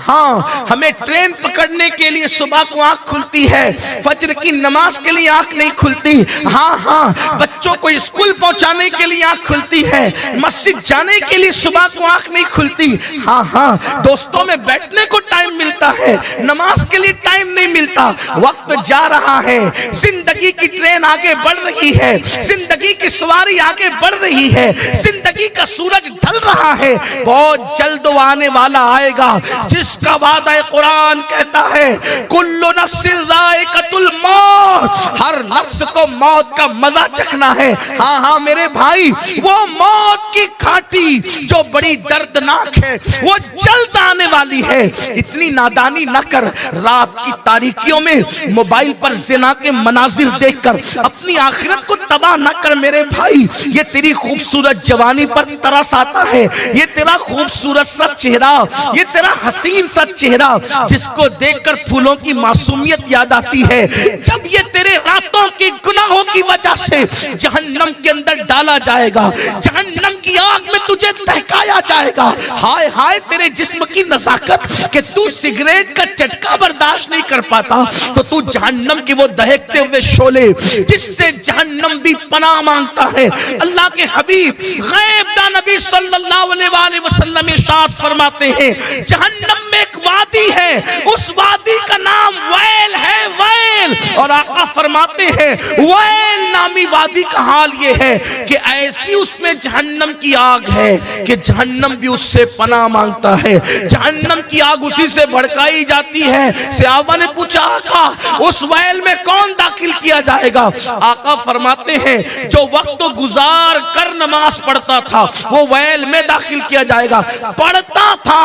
ہاں ہمیں ٹرین پکڑنے کے لیے صبح کو آنکھ کھلتی ہے، فجر کی نماز کے لیے آنکھ نہیں کھلتی، ہاں بچوں کو اسکول پہنچانے کے لیے آنکھ کھلتی ہے، مسجد جانے کے لیے صبح کو آنکھ نہیں کھلتی، ہاں دوستوں میں بیٹھنے کو ٹائم ملتا ہے، نماز کے لیے ٹائم نہیں ملتا۔ وقت جا رہا ہے، زندگی کی ٹرین آگے بڑھ رہی ہے، زندگی کی سواری آگے بڑھ رہی ہے، زندگی کا سورج ڈھل رہا ہے، بہت جلد وہ آنے والا آئے گا جس کا وعدہ قرآن کہتا ہے کل نفس ذائقۃ الموت، ہر نفس کو موت کا مزہ چکھنا ہے۔ ہاں میرے بھائی، وہ موت کی کھاٹی جو بڑی دردناک ہے وہ جلد آنے والی ہے۔ اتنی نادانی نہ کر، رات کی تاریکیوں میں موبائل پر زنا کے مناظر دیکھ کر اپنی آخرت کو تباہ نہ کر میرے بھائی۔ یہ تیری خوبصورت جوانی پر ترس آتا ہے، یہ تیرا خوبصورت سا چہرہ، یہ تیرا حسین سا چہرہ جس کو دیکھ کر پھولوں کی معصومیت یاد آتی ہے، جب یہ تیرے راتوں کے گناہوں کی وجہ سے جہنم کے اندر ڈالا جائے گا، جہنم کی آگ میں تجھے دہکایا جائے گا، ہائے ہائے تیرے جسم کی نزاکت کہ تو سگریٹ کا چٹکا برداشت نہیں کر پاتا، تو تو جہنم کی وہ دہکتے ہوئے شعلے جس سے جہنم بھی پناہ مانگتا ہے۔ اللہ کے حبیب غیب دان نبی صلی اللہ علیہ وآلہ وسلم ارشاد فرماتے ہیں جہنم میں ایک وادی ہے، اس وادی کا نام ویل ہے، ویل، اور آقا فرماتے ہیں ویل نامی وادی کا حال یہ ہے کہ ایسی اس میں جہنم کی آگ ہے کہ جہنم بھی اس سے پناہ مانگتا ہے، جہنم کی آگ اسی سے بھڑکائی جاتی ہے۔ صحابہ نے پوچھا آقا اس ویل میں کون داخل کیا جائے گا؟ آقا فرماتے ہیں جو وقت گزار کر نماز پڑھتا تھا وہ ویل میں داخل کیا جائے گا۔ پڑھتا تھا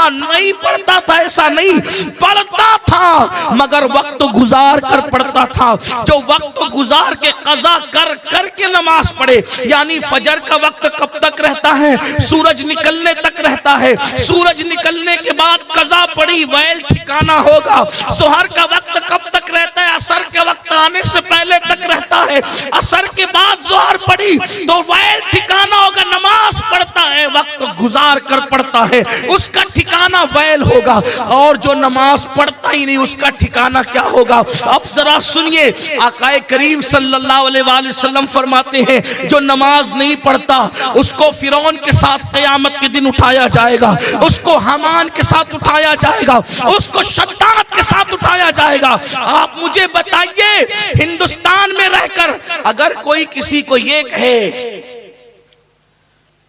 نہیں پڑھتا تھا ایسا نہیں، پڑھتا تھا مگر وقت گزار کر پڑھتا تھا۔ جو وقت گزار کے قضا کر کے نماز پڑھے، یعنی فجر کا وقت کب تک رہتا ہے؟ سورج نکلنے تک رہتا ہے، سورج نکلنے کے بعد قضا پڑھی ویل ٹھکانہ ہوگا۔ سحر کا وقت کب تک رہتا ہے؟ عصر کے وقت آنے سے پہلے تک رہتا ہے، عصر کے بعد ظہر پڑھی تو ویل ٹھکانہ ہوگا۔ نماز پڑھتا ہے وقت گزار کر پڑھتا ہے اس کا ٹھکانہ ویل ہوگا، اور جو نماز پڑھتا ہی نہیں اس کا ٹھکانہ کیا ہوگا؟ اب ذرا سنیے، آقا کریم صلی اللہ علیہ وآلہ وسلم فرماتے ہیں جو نماز نہیں پڑھتا اس کو فرعون کے ساتھ قیامت کے دن اٹھایا جائے گا، اس کو حامان کے ساتھ اٹھایا جائے گا، اس کو شداد کے ساتھ اٹھایا جائے گا۔ آپ مجھے بتائیے ہندوستان میں رہ کر اگر کوئی کسی کو یہ کہے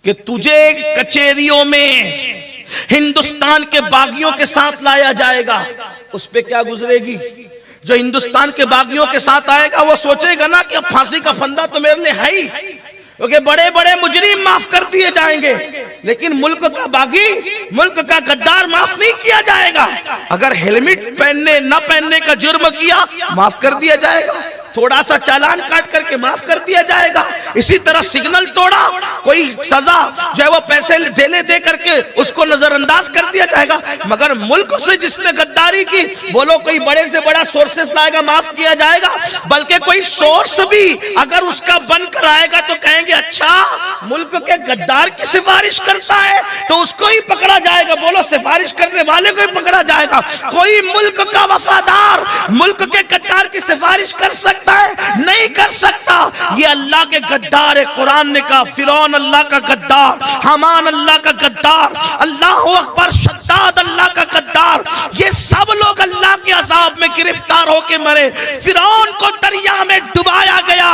کہ تجھے کچہریوں میں ہندوستان کے باغیوں کے ساتھ لایا جائے گا، اس پہ کیا گزرے گی؟ جو ہندوستان کے باغیوں کے ساتھ آئے گا وہ سوچے گا نا کہ اب پھانسی کا پھندا تو میرے لیے ہے ہی، کیونکہ بڑے بڑے مجرم معاف کر دیے جائیں گے، لیکن ملک کا باغی، ملک کا غدار معاف نہیں کیا جائے گا۔ اگر ہیلمٹ پہننے نہ پہننے کا جرم کیا معاف کر دیا جائے گا، تھوڑا سا چالان کاٹ کر کے معاف کر دیا جائے گا۔ اسی طرح سگنل توڑا کوئی سزا جو ہے وہ پیسے دے کر کے اس کو نظر انداز کر دیا جائے گا، مگر ملک سے جس نے غداری کی بولو کوئی بڑے سے بڑا سورسز لائے گا معاف کیا جائے گا، بلکہ کوئی سورس بھی اگر اس کا بن کر آئے گا تو کہیں گے اچھا ملک کے غدار کی سفارش کرتا ہے تو اس کو ہی پکڑا جائے گا، بولو سفارش کرنے والے کو ہی پکڑا جائے گا۔ کوئی ملک کا وفادار ملک کے غدار کی سفارش کر سکتا ہے؟ نہیں کر سکتا۔ یہ اللہ کے غدار ہے، قرآن نے کہا فرعون اللہ کا غدار، حامان اللہ کا غدار، اللہ اکبر شداد اللہ کا غدار، یہ سب لوگ اللہ کے عذاب میں گرفتار ہو کے مرے۔ فرعون کو دریا میں ڈبایا گیا،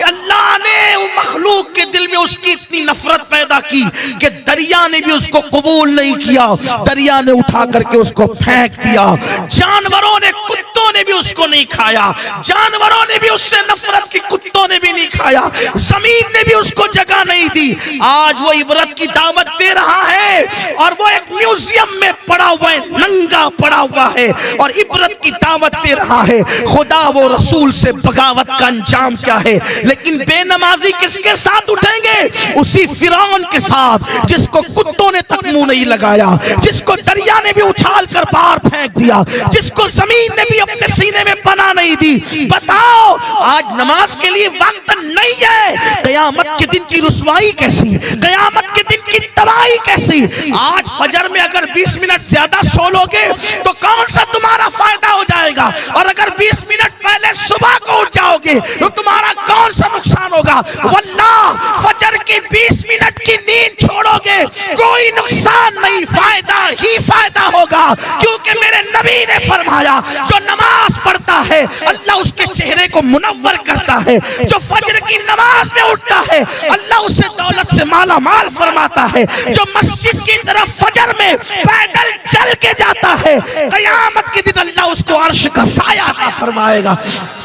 اللہ نے مخلوق کے دل میں اس کی اتنی نفرت پیدا کی کہ دریا نے بھی اس کو قبول نہیں کیا، دریا نے اٹھا کر کے اس کو پھینک دیا۔ جانوروں نے، کتوں نے بھی اس کو نہیں کھایا، جانوروں نے بھی اس سے نفرت کی، کتوں نے بھی نہیں کھایا، زمین نے بھی اس کو جگہ نہیں دی۔ آج وہ عبرت کی دعوت دے رہا ہے اور وہ ایک میوزیم میں پڑا ہوا ہے، ننگا پڑا ہوا ہے اور عبرت کی دعوت دے رہا ہے۔ خدا وہ رسول سے بغاوت کا انجام کیا ہے؟ لیکن بے نمازی کس کے ساتھ اٹھیں گے؟ اسی فرعون کے ساتھ جس کو کتوں نے تک منہ نہیں لگایا، جس کو دریا نے بھی اچھال کر باہر پھینک دیا، جس کو زمین نے بھی اپنے سینے میں پناہ نہیں دی. بتاؤ آج نماز کے لیے وقت نہیں ہے. قیامت کے دن کی رسوائی کیسی, قیامت کے دن کی تباہی کیسی. آج فجر میں اگر 20 منٹ زیادہ سو لوگے تو کون سا تمہارا فائدہ ہو جائے گا, اور اگر 20 منٹ پہلے صبح کو اٹھ جاؤ گے تو تمہارا کون سا نقصان ہوگا. واللہ فجر کی 20 منٹ کی نیند چھوڑو گے کوئی نقصان نہیں, فائدہ ہی فائدہ ہوگا. کیونکہ میرے نبی نے فرمایا جو نماز پڑھتا ہے اللہ اس کے چہرے کو منور کرتا ہے, جو فجر کی نماز میں اٹھتا ہے اللہ اسے دولت سے مالا مال فرماتا ہے, جو مسجد کی طرف فجر میں پیدل چل کے جاتا ہے قیامت کے دن اللہ اس کو عرش کا سایہ عطا فرمائے گا.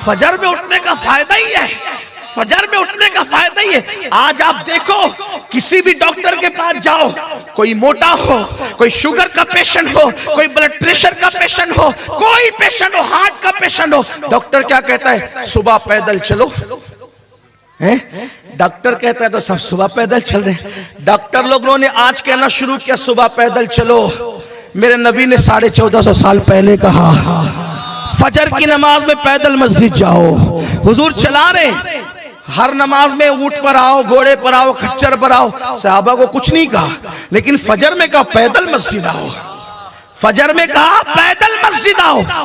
فجر میں اٹھنے کا فائدہ ہی ہے, فجر میں اٹھنے کا فائدہ ہی ہے. آج آپ دیکھو کسی بھی ڈاکٹر کے پاس جاؤ, کوئی موٹا ہو, کوئی شوگر کا پیشنٹ ہو, کوئی بلڈ پریشر کا پیشنٹ ہو, کوئی پیشنٹ ہو, ہارٹ کا پیشنٹ ہو, ڈاکٹر کیا کہتا ہے, صبح پیدل چلو. ڈاکٹر کہتا ہے تو سب صبح پیدل چل رہے ہیں. ڈاکٹر لوگوں نے آج کہنا شروع کیا صبح پیدل چلو. میرے نبی نے 1450 سال پہلے کہا فجر کی نماز میں پیدل مسجد جاؤ. حضور چلا رہے, ہر نماز میں اونٹ پر آؤ, گھوڑے پر آؤ, کھچر پر آؤ. صحابہ کو کچھ نہیں کہا, لیکن فجر میں کہا پیدل مسجد آؤ, فجر میں کہا پیدل مسجد آؤ.